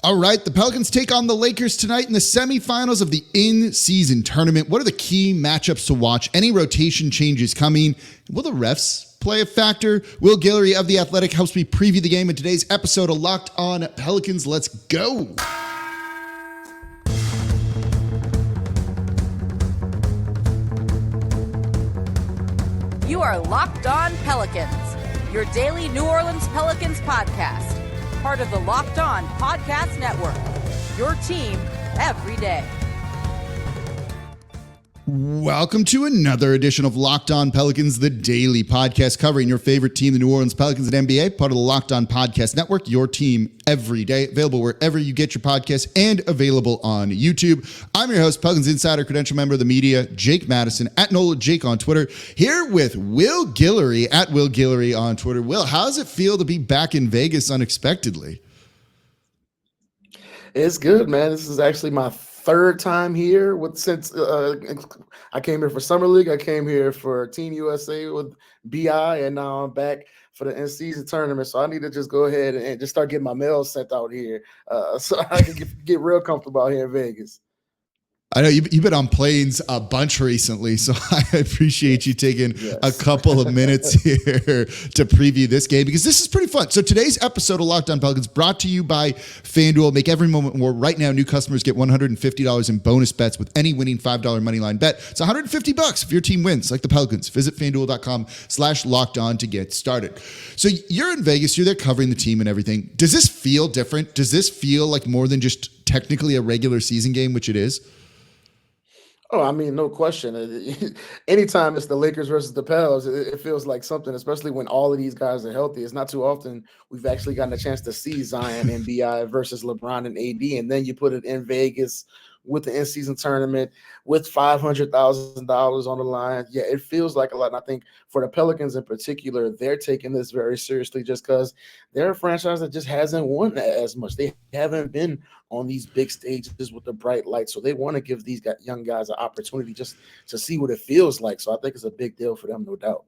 All right, the Pelicans take on the Lakers tonight in the semifinals of the in-season tournament. What are the key matchups to watch? Any rotation changes coming? Will the refs play a factor? Will Guillory of The Athletic helps me preview the game in today's episode of Locked On Pelicans. Let's go. You are Locked On Pelicans, your daily New Orleans Pelicans podcast. Part of the Locked On Podcast Network, your team every day. Welcome to another edition of Locked On Pelicans, the daily podcast covering your favorite team, the New Orleans Pelicans at NBA, part of the Locked On Podcast Network, your team every day, available wherever you get your podcasts and available on YouTube. I'm your host, Pelicans Insider, credential member of the media, Jake Madison, at NOLA Jake on Twitter, here with Will Guillory, at Will Guillory on Twitter. Will, how does it feel to be back in Vegas unexpectedly? It's good, man. This is actually my third time here since I came here for Summer League. I came here for Team USA with BI, and now I'm back for the in-season tournament. So I need to just go ahead and just start getting my mail sent out here so I can get real comfortable out here in Vegas. I know you've been on planes a bunch recently, so I appreciate you taking a couple of minutes here to preview this game because this is pretty fun. So today's episode of Locked On Pelicans brought to you by FanDuel. Make every moment more. Right now, new customers get $150 in bonus bets with any winning $5 moneyline bet. It's $150 if your team wins, like the Pelicans. Visit FanDuel.com/LockedOn to get started. So you're in Vegas. You're there covering the team and everything. Does this feel different? Does this feel like more than just technically a regular season game, which it is? Oh, I mean, no question. Anytime it's the Lakers versus the Pels, it feels like something, especially when all of these guys are healthy. It's not too often we've actually gotten a chance to see Zion and BI versus LeBron and AD, and then you put it in Vegas with the in-season tournament with $500,000 on the line. Yeah, it feels like a lot. And I think for the Pelicans in particular, they're taking this very seriously just because they're a franchise that just hasn't won as much. They haven't been on these big stages with the bright lights. So they want to give these young guys an opportunity just to see what it feels like. So I think it's a big deal for them, no doubt.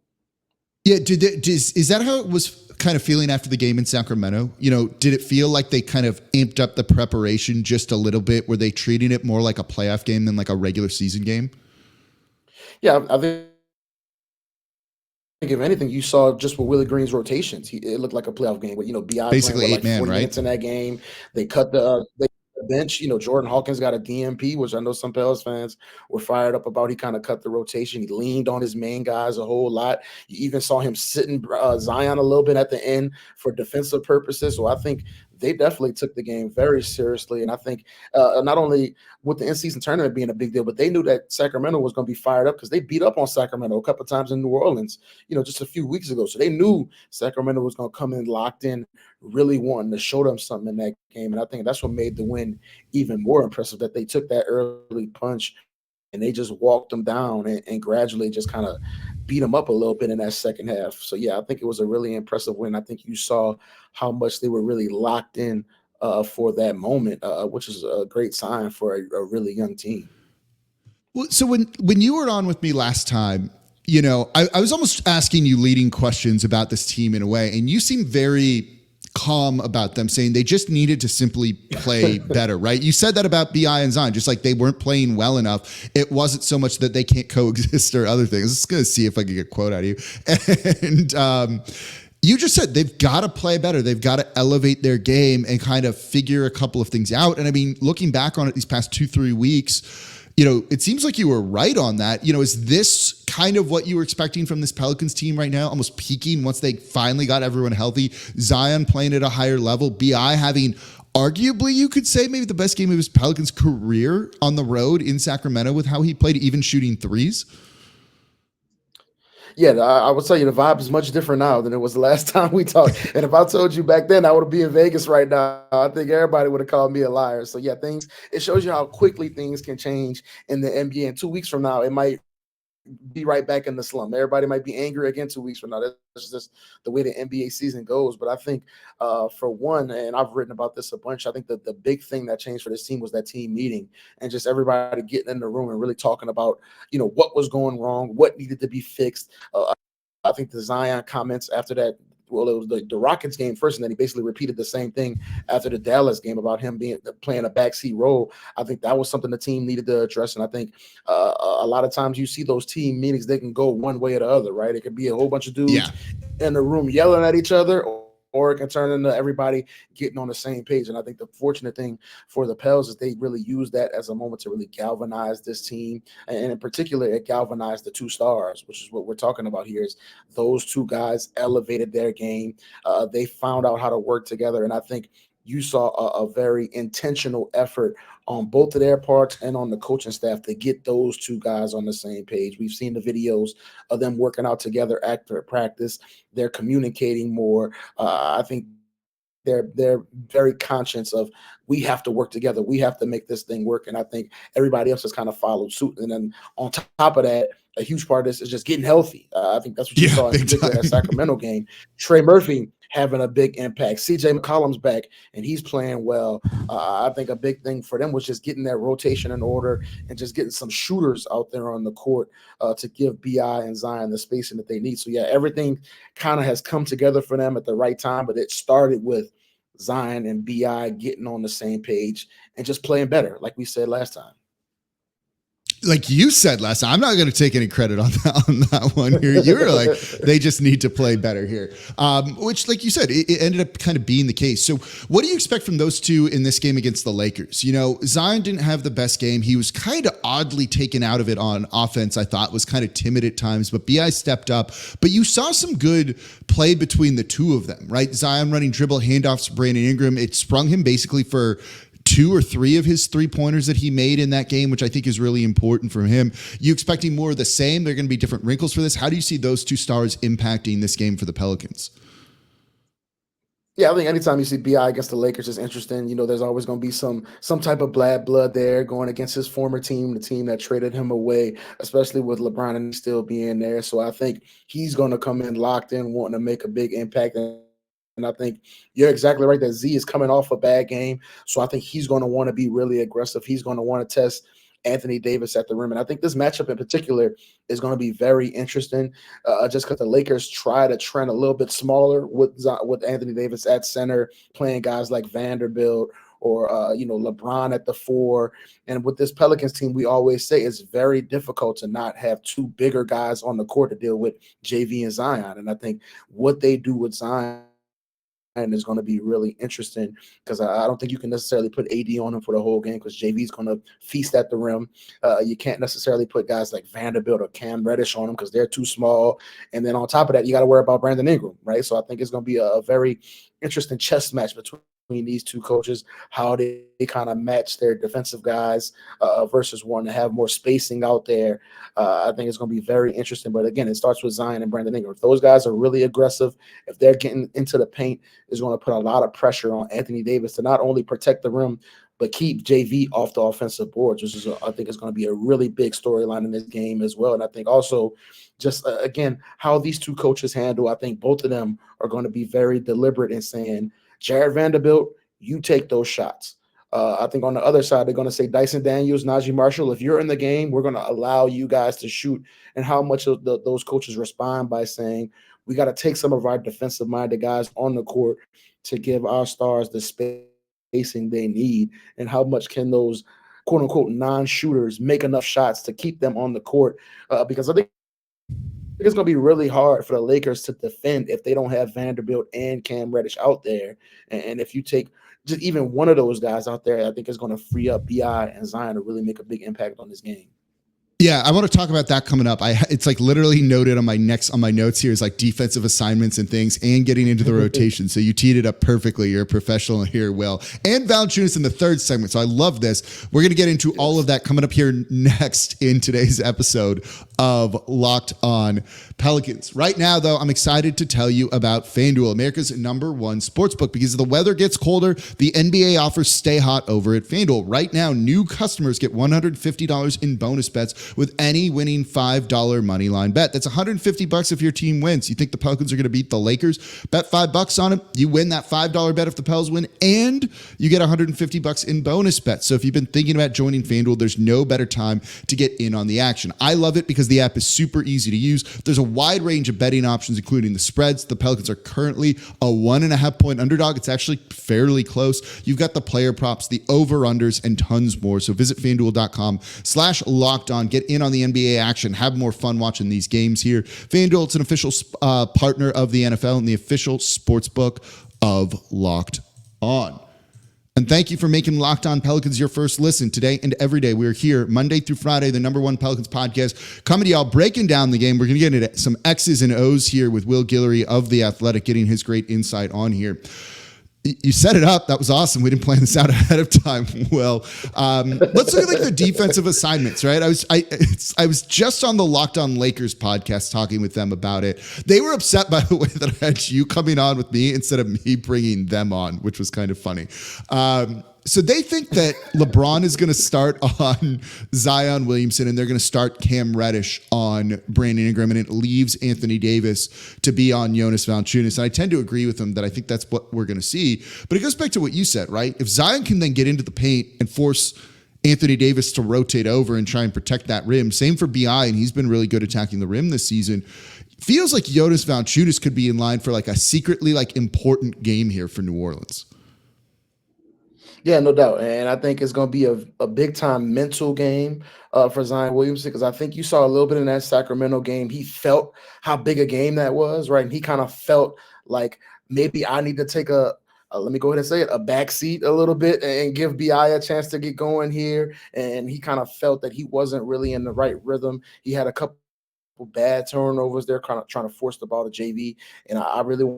Yeah, is that how it was kind of feeling after the game in Sacramento? You know, did it feel like they kind of amped up the preparation just a little bit? Were they treating it more like a playoff game than like a regular season game? Yeah, I think if anything, you saw just with Willie Green's rotations, it looked like a playoff game. With BI basically playing 8 man, right? Minutes in that game, they cut the bench. Jordan Hawkins got a DMP, which I know some Pels fans were fired up about. He kind of cut the rotation. He leaned on his main guys a whole lot. You even saw him sitting Zion a little bit at the end for defensive purposes. So I think they definitely took the game very seriously. And I think not only with the in-season tournament being a big deal, but they knew that Sacramento was going to be fired up because they beat up on Sacramento a couple of times in New Orleans, just a few weeks ago. So they knew Sacramento was going to come in locked in, really wanting to show them something in that game. And I think that's what made the win even more impressive, that they took that early punch and they just walked them down and gradually just kind of beat them up a little bit in that second half. So, yeah, I think it was a really impressive win. I think you saw how much they were really locked in for that moment, which is a great sign for a really young team. Well, so when you were on with me last time, I was almost asking you leading questions about this team in a way, and you seemed very calm about them, saying they just needed to simply play better, right? You said that about BI and Zion, just like they weren't playing well enough. It wasn't so much that they can't coexist or other things. I was just going to see if I could get a quote out of you. And you just said they've got to play better. They've got to elevate their game and kind of figure a couple of things out. And I mean, looking back on it these past 2-3 weeks, it seems like you were right on that. Is this kind of what you were expecting from this Pelicans team right now? Almost peaking once they finally got everyone healthy. Zion playing at a higher level. BI having arguably, you could say, maybe the best game of his Pelicans career on the road in Sacramento with how he played, even shooting threes. Yeah, I would tell you the vibe is much different now than it was the last time we talked. And if I told you back then I would be in Vegas right now, I think everybody would have called me a liar. So, yeah, it shows you how quickly things can change in the NBA. And 2 weeks from now, it might be right back in the slump. Everybody might be angry again 2 weeks from now. That's just the way the NBA season goes. But I think for one, and I've written about this a bunch, I think that the big thing that changed for this team was that team meeting and just everybody getting in the room and really talking about, what was going wrong, what needed to be fixed. I think the Zion comments after that well, it was the Rockets game first, and then he basically repeated the same thing after the Dallas game about him playing a backseat role. I think that was something the team needed to address, and I think a lot of times you see those team meetings, they can go one way or the other, right? It could be a whole bunch of dudes in the room yelling at each other, or it can turn into everybody getting on the same page. And I think the fortunate thing for the Pels is they really used that as a moment to really galvanize this team. And in particular, it galvanized the two stars, which is what we're talking about here, is those two guys elevated their game. They found out how to work together. And I think you saw a very intentional effort on both of their parts and on the coaching staff to get those two guys on the same page. We've seen the videos of them working out together after practice. They're communicating more. I think they're very conscious of, we have to work together. We have to make this thing work. And I think everybody else has kind of followed suit. And then on top of that, a huge part of this is just getting healthy. I think that's what you saw in particular that Sacramento game. Trey Murphy having a big impact. CJ McCollum's back, and he's playing well. I think a big thing for them was just getting that rotation in order and just getting some shooters out there on the court to give BI and Zion the spacing that they need. So, yeah, everything kind of has come together for them at the right time, but it started with Zion and BI getting on the same page and just playing better, like we said last time. Like you said last time, I'm not going to take any credit on that one here. You were like, they just need to play better here, which, like you said, it ended up kind of being the case. So what do you expect from those two in this game against the Lakers? You know, Zion didn't have the best game. He was kind of oddly taken out of it on offense. I thought was kind of timid at times, but BI stepped up. But you saw some good play between the two of them, right? Zion running dribble handoffs to Brandon Ingram. It sprung him basically for 2 or 3 of his 3-pointers that he made in that game, which I think is really important for him. You expecting more of the same? There are going to be different wrinkles for this. How do you see those two stars impacting this game for the Pelicans? Yeah, I think anytime you see BI against the Lakers is interesting. You know, there's always going to be some type of bad blood there going against his former team, the team that traded him away, especially with LeBron and still being there. So I think he's going to come in locked in, wanting to make a big impact. And I think you're exactly right that Z is coming off a bad game. So I think he's going to want to be really aggressive. He's going to want to test Anthony Davis at the rim. And I think this matchup in particular is going to be very interesting just because the Lakers try to trend a little bit smaller with Anthony Davis at center, playing guys like Vanderbilt or, LeBron at the 4. And with this Pelicans team, we always say it's very difficult to not have two bigger guys on the court to deal with, JV and Zion. And I think what they do with Zion and is going to be really interesting because I don't think you can necessarily put AD on him for the whole game because JV is going to feast at the rim. You can't necessarily put guys like Vanderbilt or Cam Reddish on him because they're too small. And then on top of that, you got to worry about Brandon Ingram, right? So I think it's going to be a very interesting chess match between these two coaches, how they kind of match their defensive guys versus one to have more spacing out there. I think it's going to be very interesting. But again, it starts with Zion and Brandon Ingram. If those guys are really aggressive, if they're getting into the paint, it's going to put a lot of pressure on Anthony Davis to not only protect the rim, but keep JV off the offensive boards, which is, I think, is going to be a really big storyline in this game as well. And I think also just, again, how these two coaches handle, I think both of them are going to be very deliberate in saying, Jared Vanderbilt, you take those shots. I think on the other side, they're going to say Dyson Daniels, Najee Marshall, if you're in the game, we're going to allow you guys to shoot. And how much of those coaches respond by saying, we got to take some of our defensive-minded guys on the court to give our stars the spacing they need. And how much can those quote-unquote non-shooters make enough shots to keep them on the court? Because I think it's going to be really hard for the Lakers to defend if they don't have Vanderbilt and Cam Reddish out there. And if you take just even one of those guys out there, I think it's going to free up BI and Zion to really make a big impact on this game. Yeah, I want to talk about that coming up. It's like literally noted on my notes here is like defensive assignments and things and getting into the rotation. So you teed it up perfectly. You're a professional here, Will. And Valanciunas in the third segment. So I love this. We're going to get into all of that coming up here next in today's episode of Locked On Pelicans. Right now, though, I'm excited to tell you about FanDuel, America's #1 sportsbook. Because as the weather gets colder, the NBA offers stay hot over at FanDuel. Right now, new customers get $150 in bonus bets with any winning $5 money line bet. That's $150 if your team wins. You think the Pelicans are going to beat the Lakers? Bet $5 on it. You win that $5 bet if the Pels win, and you get $150 in bonus bets. So if you've been thinking about joining FanDuel, there's no better time to get in on the action. I love it because the app is super easy to use. There's a wide range of betting options, including the spreads. The Pelicans are currently a 1.5 point underdog. It's actually fairly close. You've got the player props, the over-unders, and tons more. So visit FanDuel.com/lockedon. Get in on the NBA action. Have more fun watching these games here. FanDuel, it's an official partner of the NFL and the official sportsbook of Locked On. And thank you for making Locked On Pelicans your first listen today and every day. We're here Monday through Friday, the #1 Pelicans podcast, coming to y'all breaking down the game. We're going to get into some X's and O's here with Will Guillory of The Athletic, getting his great insight on here. You set it up. That was awesome. We didn't plan this out ahead of time. Well, let's look at like the defensive assignments, right? I was just on the Locked On Lakers podcast talking with them about it. They were upset by the way that I had you coming on with me instead of me bringing them on, which was kind of funny. So they think that LeBron is going to start on Zion Williamson and they're going to start Cam Reddish on Brandon Ingram, and it leaves Anthony Davis to be on Jonas Valanciunas. And I tend to agree with them that I think that's what we're going to see. But it goes back to what you said, right? If Zion can then get into the paint and force Anthony Davis to rotate over and try and protect that rim, same for BI, and he's been really good attacking the rim this season. Feels like Jonas Valanciunas could be in line for like a secretly like important game here for New Orleans. Yeah, no doubt. And I think it's going to be a big-time mental game for Zion Williamson, because I think you saw a little bit in that Sacramento game. He felt how big a game that was, right? And he kind of felt like maybe I need to take let me go ahead and say it, a backseat a little bit and give BI a chance to get going here. And he kind of felt that he wasn't really in the right rhythm. He had a couple bad turnovers there, kind of trying to force the ball to JV. And I really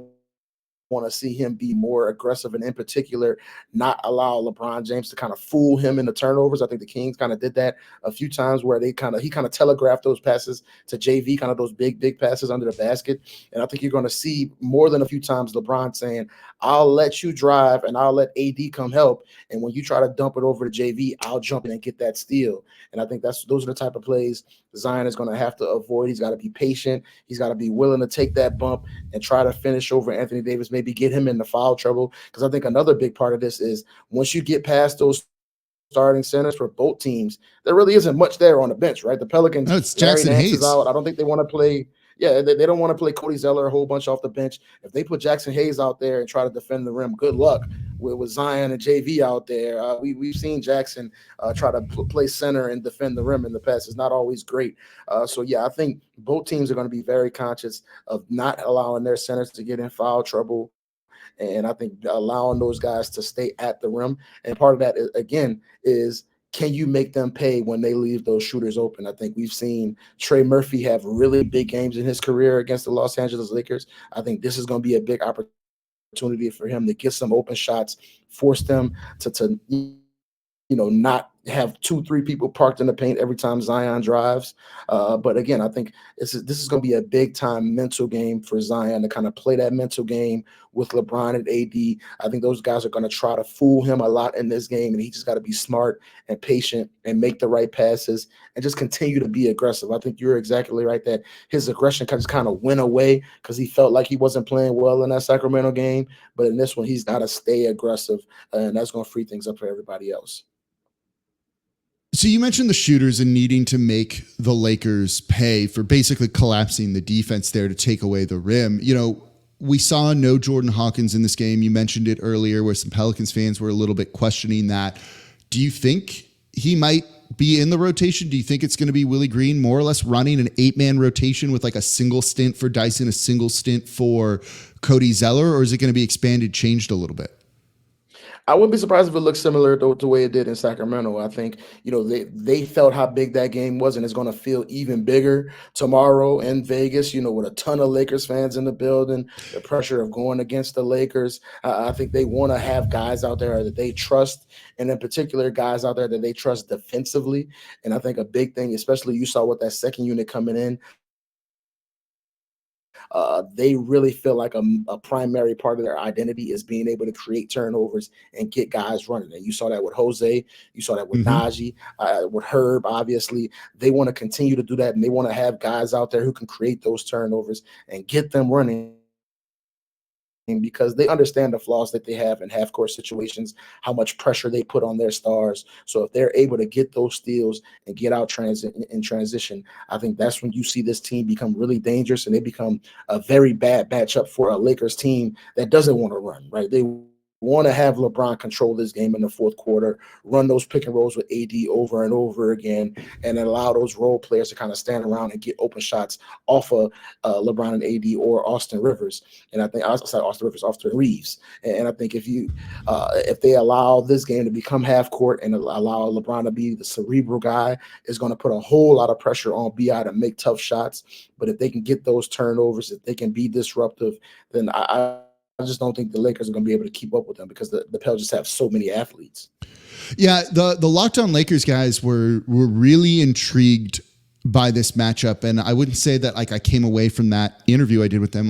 want to see him be more aggressive, and in particular, not allow LeBron James to kind of fool him in the turnovers. I think the Kings kind of did that a few times where he kind of telegraphed those passes to JV, kind of those big passes under the basket. And I think you're going to see more than a few times LeBron saying, I'll let you drive and I'll let AD come help. And when you try to dump it over to JV, I'll jump in and get that steal. And I think those are the type of plays Zion is going to have to avoid. He's got to be patient. He's got to be willing to take that bump and try to finish over Anthony Davis, maybe get him into foul trouble. Because I think another big part of this is once you get past those starting centers for both teams, there really isn't much there on the bench, right? The Pelicans, it's Jackson Hayes out. I don't think they want to play. Yeah, they don't want to play Cody Zeller a whole bunch off the bench. If they put Jackson Hayes out there and try to defend the rim, good luck with Zion and JV out there. We've seen Jackson try to play center and defend the rim in the past. It's not always great. So, yeah, I think both teams are going to be very conscious of not allowing their centers to get in foul trouble. And I think allowing those guys to stay at the rim. And part of that, again, is can you make them pay when they leave those shooters open? I think we've seen Trey Murphy have really big games in his career against the Los Angeles Lakers. I think this is going to be a big opportunity for him to get some open shots, force them to not have 2-3 people parked in the paint every time Zion drives. But again, I think this is going to be a big time mental game for Zion to kind of play that mental game with LeBron and AD. I think those guys are going to try to fool him a lot in this game, and he just got to be smart and patient and make the right passes and just continue to be aggressive. I think you're exactly right that his aggression just kind of went away because he felt like he wasn't playing well in that Sacramento game. But in this one, he's got to stay aggressive, and that's going to free things up for everybody else. So you mentioned the shooters and needing to make the Lakers pay for basically collapsing the defense there to take away the rim. We saw no Jordan Hawkins in this game. You mentioned it earlier where some Pelicans fans were a little bit questioning that. Do you think he might be in the rotation? Do you think it's going to be Willie Green more or less running an 8-man rotation with like a single stint for Dyson, a single stint for Cody Zeller, or is it going to be expanded, changed a little bit? I wouldn't be surprised if it looked similar to the way it did in Sacramento. I think, they felt how big that game was, and it's going to feel even bigger tomorrow in Vegas, with a ton of Lakers fans in the building, the pressure of going against the Lakers. I think they want to have guys out there that they trust, and in particular, guys out there that they trust defensively. And I think a big thing, especially you saw with that second unit coming in, They really feel like a primary part of their identity is being able to create turnovers and get guys running. And you saw that with Jose, you saw that with Najee, with Herb. Obviously, they want to continue to do that, and they want to have guys out there who can create those turnovers and get them running, because they understand the flaws that they have in half-court situations, how much pressure they put on their stars. So if they're able to get those steals and get out in transition, I think that's when you see this team become really dangerous, and they become a very bad matchup for a Lakers team that doesn't want to run, right? They want to have LeBron control this game in the fourth quarter, run those pick and rolls with AD over and over again, and then allow those role players to kind of stand around and get open shots off of LeBron and AD or Austin Rivers. And I think Austin Reeves. And I think if they allow this game to become half court and allow LeBron to be the cerebral guy, it's going to put a whole lot of pressure on BI to make tough shots. But if they can get those turnovers, if they can be disruptive, then I just don't think the Lakers are going to be able to keep up with them, because the Pels just have so many athletes. Yeah, the Locked On Lakers guys were really intrigued by this matchup, and I wouldn't say that like I came away from that interview I did with them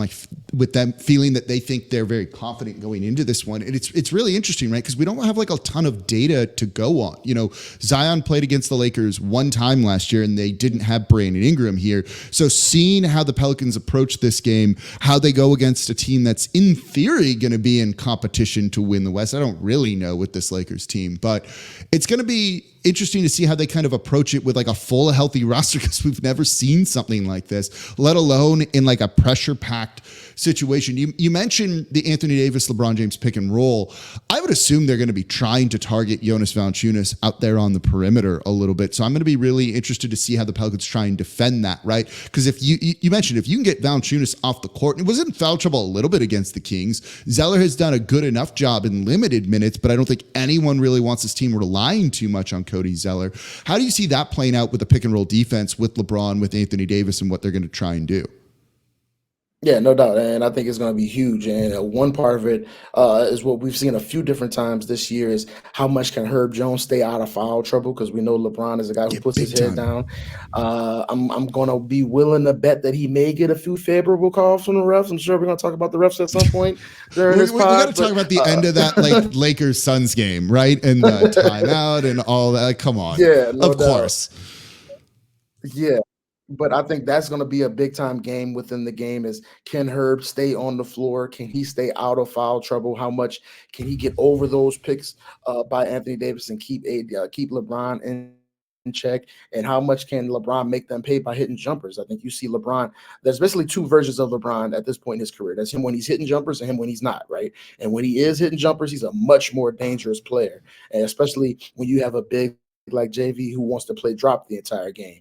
with them feeling that they think they're very confident going into this one. And it's really interesting, right? Because we don't have like a ton of data to go on. You know, Zion played against the Lakers one time last year, and they didn't have Brandon Ingram here. So seeing how the Pelicans approach this game, how they go against a team that's in theory going to be in competition to win the West, I don't really know with this Lakers team, but it's going to be interesting to see how they kind of approach it with like a full healthy roster, because we've never seen something like this, let alone in like a pressure-packed situation. You mentioned the Anthony Davis, LeBron James pick and roll. I would assume they're going to be trying to target Jonas Valanciunas out there on the perimeter a little bit. So I'm going to be really interested to see how the Pelicans try and defend that, right? Because if you mentioned, if you can get Valanciunas off the court, it was in foul trouble a little bit against the Kings. Zeller has done a good enough job in limited minutes, but I don't think anyone really wants this team relying too much on Cody Zeller. How do you see that playing out with the pick and roll defense with LeBron, with Anthony Davis, and what they're going to try and do? Yeah, no doubt. And I think it's going to be huge. And one part of it is what we've seen a few different times this year is how much can Herb Jones stay out of foul trouble, because we know LeBron is a guy who puts his head down. I'm going to be willing to bet that he may get a few favorable calls from the refs. I'm sure we're going to talk about the refs at some point during this pod. We got to talk about the end of that like Lakers-Suns game, right? And the timeout and all that. Like, come on. Yeah, no of doubt. course. Yeah. But I think that's going to be a big time game within the game is, can Herb stay on the floor? Can he stay out of foul trouble? How much can he get over those picks by Anthony Davis and keep LeBron in check? And how much can LeBron make them pay by hitting jumpers? I think you see LeBron, there's basically two versions of LeBron at this point in his career. That's him when he's hitting jumpers and him when he's not, right? And when he is hitting jumpers, he's a much more dangerous player. And especially when you have a big like JV who wants to play drop the entire game.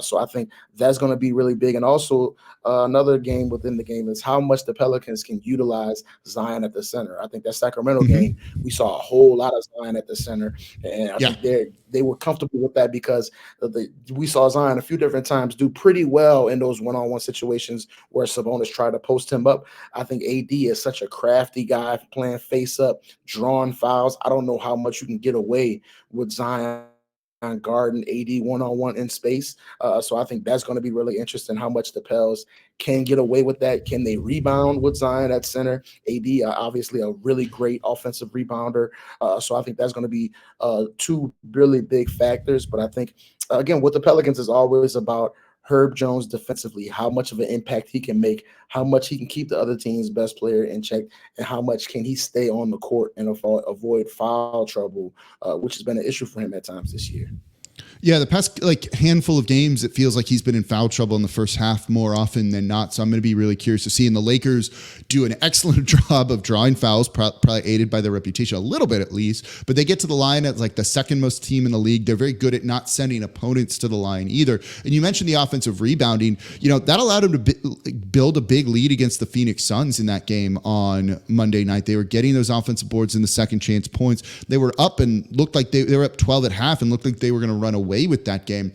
So I think that's going to be really big. And also another game within the game is how much the Pelicans can utilize Zion at the center. I think that Sacramento game, we saw a whole lot of Zion at the center. And I think they were comfortable with that because we saw Zion a few different times do pretty well in those one-on-one situations where Sabonis tried to post him up. I think AD is such a crafty guy playing face up, drawing fouls. I don't know how much you can get away with Zion guarding AD one-on-one in space. So I think that's going to be really interesting how much the Pels can get away with that. Can they rebound with Zion at center? AD, obviously a really great offensive rebounder. So I think that's going to be two really big factors. But I think, again, with the Pelicans is always about Herb Jones defensively, how much of an impact he can make, how much he can keep the other team's best player in check, and how much can he stay on the court and avoid foul trouble, which has been an issue for him at times this year. Yeah, the past handful of games, it feels like he's been in foul trouble in the first half more often than not. So I'm going to be really curious to see. And the Lakers do an excellent job of drawing fouls, probably aided by their reputation a little bit at least. But they get to the line as like the second most team in the league. They're very good at not sending opponents to the line either. And you mentioned the offensive rebounding. That allowed him to build a big lead against the Phoenix Suns in that game on Monday night. They were getting those offensive boards in the second chance points. They were up and looked like they were up 12 at half and looked like they were going to run away with that game.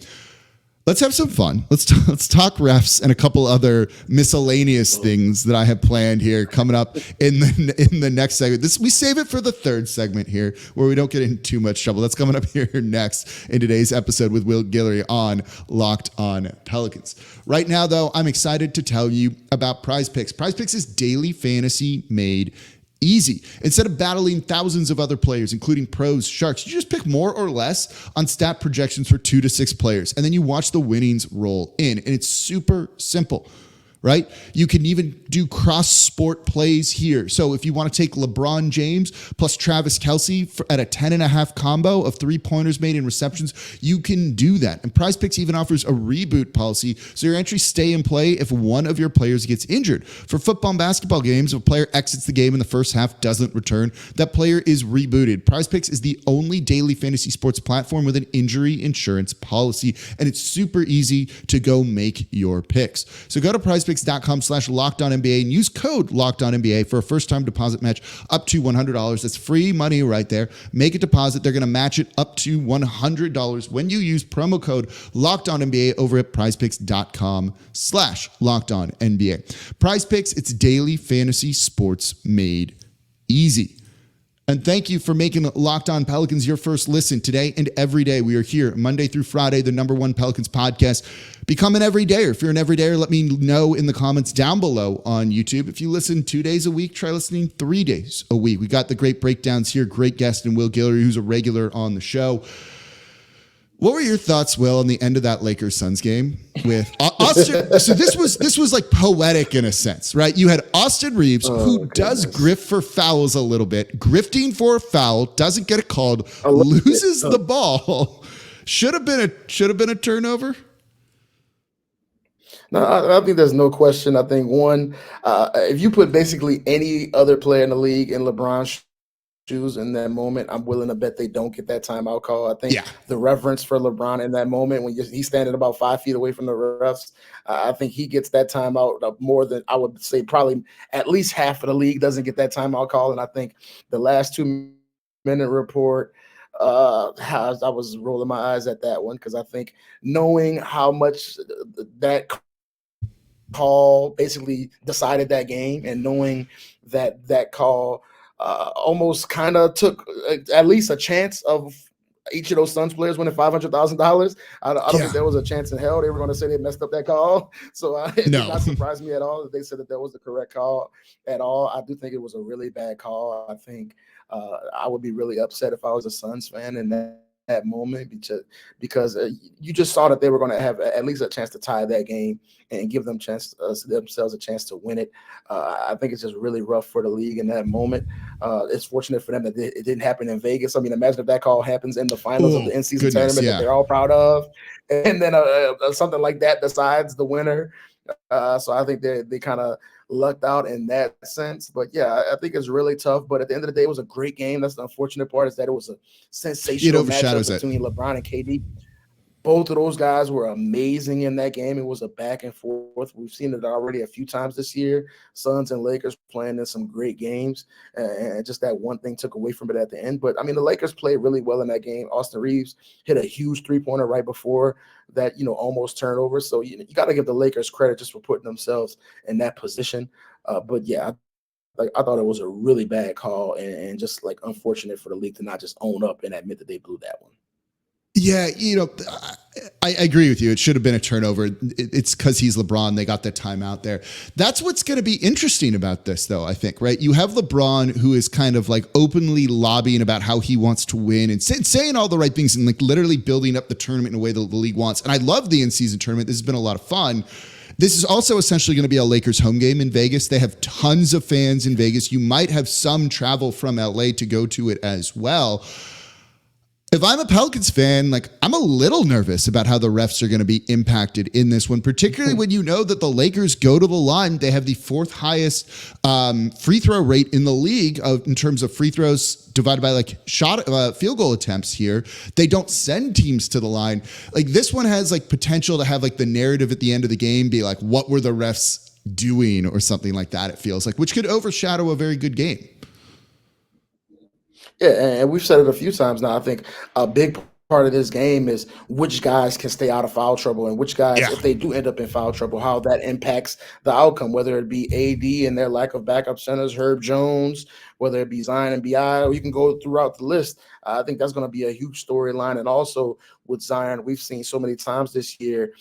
Let's have some fun. Let's talk refs and a couple other miscellaneous things that I have planned here coming up in the next segment. We save it for the third segment here, where we don't get in too much trouble. That's coming up here next in today's episode with Will Guillory on Locked On Pelicans. Right now, though, I'm excited to tell you about Prize Picks. Prize Picks is daily fantasy made easy. Instead of battling thousands of other players, including pros, sharks, you just pick more or less on stat projections for 2 to 6 players, and then you watch the winnings roll in. And it's super simple, right? You can even do cross-sport plays here. So if you want to take LeBron James plus Travis Kelce at a 10.5 combo of 3-pointers made in receptions, you can do that. And Prize Picks even offers a reboot policy, so your entries stay in play if one of your players gets injured. For football and basketball games, if a player exits the game in the first half, doesn't return, that player is rebooted. Prize Picks is the only daily fantasy sports platform with an injury insurance policy, and it's super easy to go make your picks. So go to prizepicks.com/LockedOnNBA and use code LockedOnNBA for a first-time deposit match up to $100. That's free money right there. Make a deposit. They're going to match it up to $100 when you use promo code LockedOnNBA over at prizepicks.com/LockedOnNBA. Prize Picks, it's daily fantasy sports made easy. And thank you for making Locked On Pelicans your first listen today and every day. We are here Monday through Friday, the #1 Pelicans podcast. Become an everydayer. If you're an everydayer, let me know in the comments down below on YouTube. If you listen 2 days a week, try listening 3 days a week. We got the great breakdowns here. Great guest in Will Guillory, who's a regular on the show. What were your thoughts, Will, on the end of that Lakers-Suns game with Austin? So this was like poetic in a sense, right? You had Austin Reeves, who does grift for fouls a little bit, grifting for a foul, doesn't get it called, loses the ball. Should have been a turnover. No, I think there's no question. I think one, if you put basically any other player in the league in LeBron's shoes in that moment, I'm willing to bet they don't get that timeout call. I think the reverence for LeBron in that moment, when he's standing about 5 feet away from the refs, I think he gets that timeout more than, I would say, probably at least half of the league doesn't get that timeout call. And I think the last 2-minute report, I was rolling my eyes at that one, because I think knowing how much that call basically decided that game, and knowing that call almost kind of took at least a chance of each of those Suns players winning $500,000. I don't think there was a chance in hell they were going to say they messed up that call. So it did not surprise me at all that they said that was the correct call at all. I do think it was a really bad call. I think I would be really upset if I was a Suns fan in that moment, because you just saw that they were going to have at least a chance to tie that game and give themselves a chance to win it. I think it's just really rough for the league in that moment. It's fortunate for them that it didn't happen in Vegas. I mean, imagine if that call happens in the finals of the in-season tournament that they're all proud of, and then something like that decides the winner. So I think they kind of lucked out in that sense. But yeah, I think it's really tough. But at the end of the day, it was a great game. That's the unfortunate part, is that it was a sensational matchup between LeBron and KD. Both of those guys were amazing in that game. It was a back and forth. We've seen it already a few times this year. Suns and Lakers playing in some great games. And just that one thing took away from it at the end. But, I mean, the Lakers played really well in that game. Austin Reeves hit a huge three-pointer right before that, almost turnover. So you got to give the Lakers credit just for putting themselves in that position. But, yeah, I thought it was a really bad call, and just, unfortunate for the league to not just own up and admit that they blew that one. Yeah, I agree with you. It should have been a turnover. It's because he's LeBron. They got that timeout there. That's what's going to be interesting about this, though, I think, right? You have LeBron, who is kind of openly lobbying about how he wants to win and saying all the right things and literally building up the tournament in a way that the league wants. And I love the in-season tournament. This has been a lot of fun. This is also essentially going to be a Lakers home game in Vegas. They have tons of fans in Vegas. You might have some travel from LA to go to it as well. If I'm a Pelicans fan, I'm a little nervous about how the refs are going to be impacted in this one, particularly when you know that the Lakers go to the line. They have the 4th highest free throw rate in the league in terms of free throws divided by field goal attempts here. They don't send teams to the line. This one has potential to have the narrative at the end of the game be what were the refs doing or something like that, it feels which could overshadow a very good game. Yeah, and we've said it a few times now. I think a big part of this game is which guys can stay out of foul trouble and which guys, Yeah. if they do end up in foul trouble, how that impacts the outcome, whether it be AD and their lack of backup centers, Herb Jones, whether it be Zion and BI, or you can go throughout the list. I think that's going to be a huge storyline. And also with Zion, we've seen so many times this year,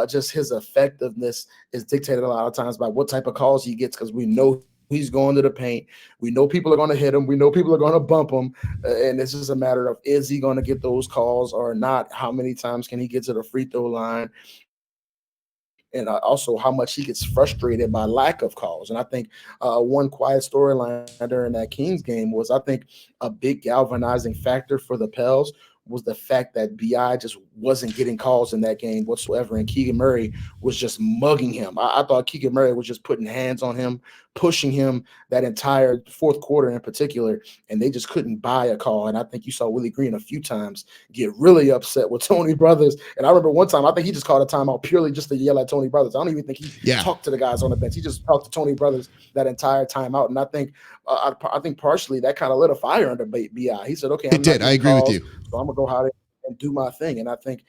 just his effectiveness is dictated a lot of times by what type of calls he gets, because we know he's going to the paint. We know people are going to hit him. We know people are going to bump him. And it's just a matter of, is he going to get those calls or not? How many times can he get to the free throw line? And also how much he gets frustrated by lack of calls. And I think one quiet storyline during that Kings game was, I think, a big galvanizing factor for the Pels was the fact that BI just wasn't getting calls in that game whatsoever. And Keegan Murray was just mugging him. I thought Keegan Murray was just putting hands on him, pushing him that entire fourth quarter in particular, and they just couldn't buy a call. And I think you saw Willie Green a few times get really upset with Tony Brothers. And I remember one time, I think he just called a timeout purely just to yell at Tony Brothers. I don't even think he talked to the guys on the bench. He just talked to Tony Brothers that entire timeout. And I think partially that kind of lit a fire under BI. He said, okay, it did. I agree with you. So I'm going to go out and do my thing. And I think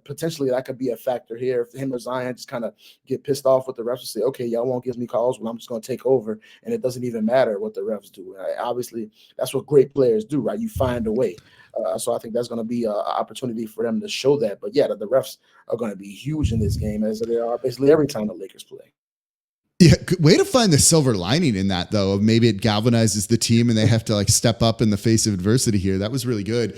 potentially that could be a factor here. If him or Zion just kind of get pissed off with the refs and say, okay, y'all won't give me calls, well, I'm just going to take over. And it doesn't even matter what the refs do. Obviously, that's what great players do, right? You find a way. So I think that's going to be an opportunity for them to show that. But yeah, the refs are going to be huge in this game, as they are basically every time the Lakers play. Yeah, way to find the silver lining in that, though, of maybe it galvanizes the team and they have to step up in the face of adversity here. That was really good.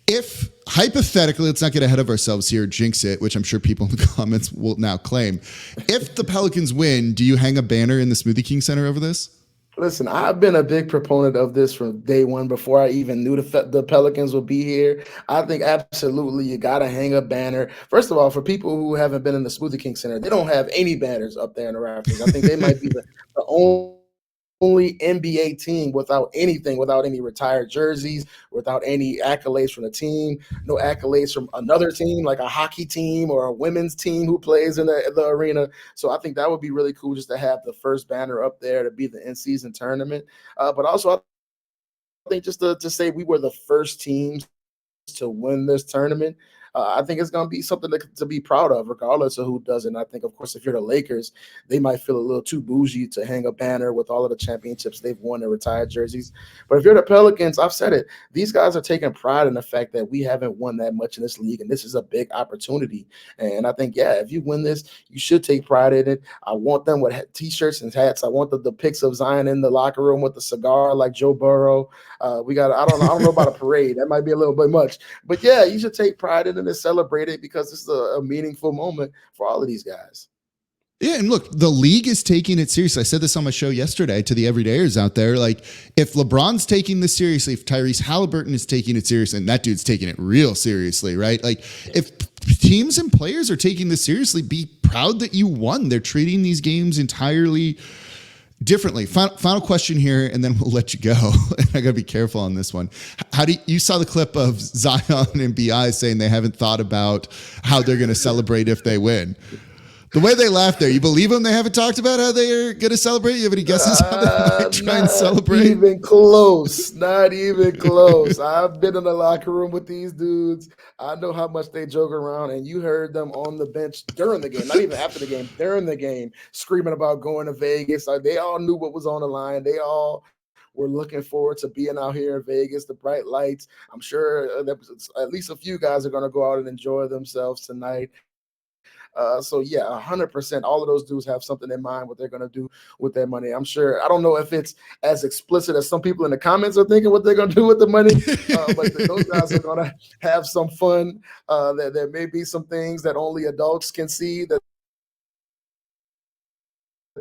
If hypothetically, let's not get ahead of ourselves here, jinx it, which I'm sure people in the comments will now claim. If the Pelicans win, do you hang a banner in the Smoothie King Center over this? Listen, I've been a big proponent of this from day one before I even knew the Pelicans would be here. I think absolutely you got to hang a banner. First of all, for people who haven't been in the Smoothie King Center, they don't have any banners up there in the rafters. I think they might be the only NBA team without anything, without any retired jerseys, without any accolades from the team, no accolades from another team like a hockey team or a women's team who plays in the arena. So I think that would be really cool just to have the first banner up there to be the in-season tournament. But also I think just to say we were the first teams to win this tournament. I think it's going to be something to be proud of, regardless of who does it. And I think, of course, if you're the Lakers, they might feel a little too bougie to hang a banner with all of the championships they've won in retired jerseys. But if you're the Pelicans, I've said it, these guys are taking pride in the fact that we haven't won that much in this league, and this is a big opportunity. And I think, yeah, if you win this, you should take pride in it. I want them with T-shirts and hats. I want the pics of Zion in the locker room with the cigar like Joe Burrow. I don't know about a parade. That might be a little bit much. But, yeah, you should take pride in it and celebrate it because this is a meaningful moment for all of these guys. Yeah, and look, the league is taking it seriously. I said this on my show yesterday to the everydayers out there. Like, if LeBron's taking this seriously, if Tyrese Halliburton is taking it seriously, and that dude's taking it real seriously, right? Like, if teams and players are taking this seriously, be proud that you won. They're treating these games entirely differently. Final question here, and then we'll let you go. I got to be careful on this one. How do you saw the clip of Zion and BI saying they haven't thought about how they're going to celebrate if they win? The way they laughed there, you believe them? They haven't talked about how they are going to celebrate? You have any guesses how they might try and celebrate? Not even close. Not even close. I've been in the locker room with these dudes. I know how much they joke around, and you heard them on the bench during the game, not even after the game, during the game, screaming about going to Vegas. They all knew what was on the line. They all were looking forward to being out here in Vegas, the bright lights. I'm sure at least a few guys are going to go out and enjoy themselves tonight. So yeah, 100%. All of those dudes have something in mind what they're going to do with their money. I'm sure. I don't know if it's as explicit as some people in the comments are thinking what they're going to do with the money, but those guys are going to have some fun. There may be some things that only adults can see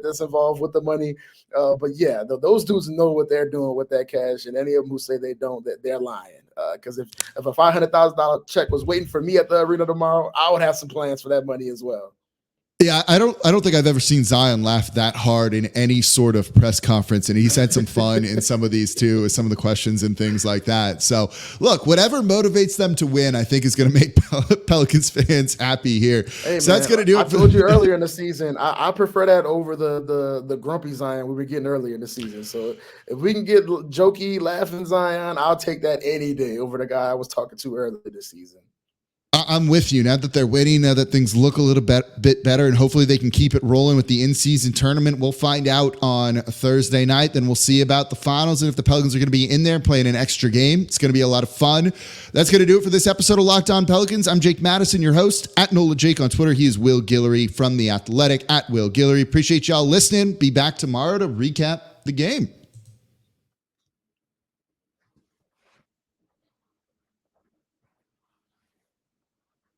that's involved with the money. But yeah, those dudes know what they're doing with that cash, and any of them who say they don't, that they're lying. Because if a $500,000 check was waiting for me at the arena tomorrow, I would have some plans for that money as well. Yeah, I don't think I've ever seen Zion laugh that hard in any sort of press conference, and he's had some fun in some of these too, with some of the questions and things like that. So, look, whatever motivates them to win, I think is going to make Pelicans fans happy here. Hey, so man, that's going to do it. I told you earlier in the season, I prefer that over the grumpy Zion we were getting earlier in the season. So if we can get jokey, laughing Zion, I'll take that any day over the guy I was talking to earlier this season. I'm with you. Now that they're winning, now that things look a little bit better, and hopefully they can keep it rolling with the in-season tournament. We'll find out on Thursday night. Then we'll see about the finals and if the Pelicans are going to be in there playing an extra game. It's going to be a lot of fun. That's going to do it for this episode of Locked On Pelicans. I'm Jake Madison, your host, at NOLA Jake on Twitter. He is Will Guillory from The Athletic, at Will Guillory. Appreciate y'all listening. Be back tomorrow to recap the game.